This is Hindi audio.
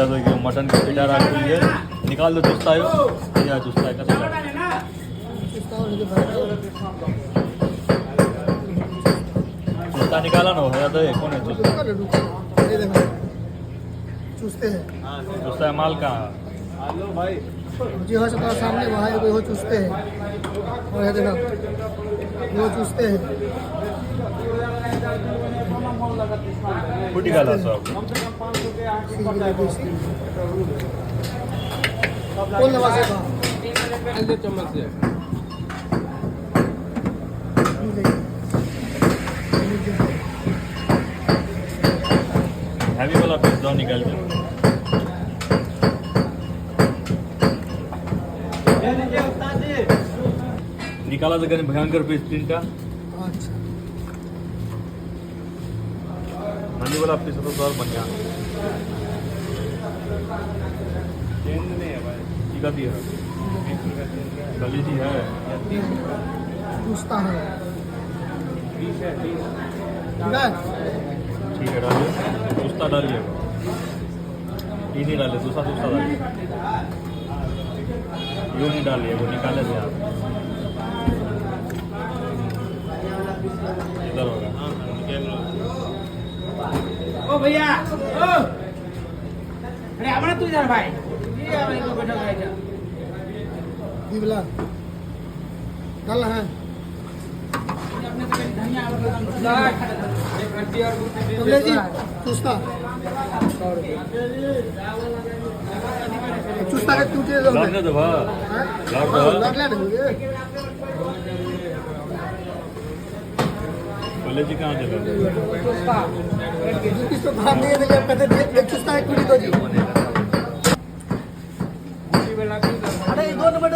या तो मटन का पिटा रखी है निकाल दो चुस्ता है या चुस्ता है कसं चुस्ता निकाला ना या तो कौन है चुस्ता चूसते हैं चुस्ता है माल कहाँ हेलो भाई जी हाँ सबका सामने वहाँ है वो चूसते हैं और है देखा वो चूसते हैं कुछ निकाला सब कौन नवाज है चम्मच से हैवी वाला पीस दो निकाल दो निकाला तो कहीं भयंकर पीस तीन का अच्छा हनी वाला पीस तो और बढ़िया चेंज नहीं है भाई ठीक है दिया गली जी है चूसता है 20 है 20 ठीक है ठीक है डालिए चुस्ता डालिए ये नहीं डाले दूसरा दूसरा डालिए यूँ नहीं डालिए वो निकाले थे आप इधर होगा ओ भैया ओ अरे आवा तू इधर भाई ये आवा इनको बैठा भाई जा बिबला डालना है अपने से धनिया एक हड्डी और कमले जी चूसता चूसता का क्यों चीज़ लौटने दो भा लौट दो लग ले बोले जी कहाँ चले किसको भाग नहीं है कहते चूसता है क्यों नहीं दो जी वाला अरे 2 नंबर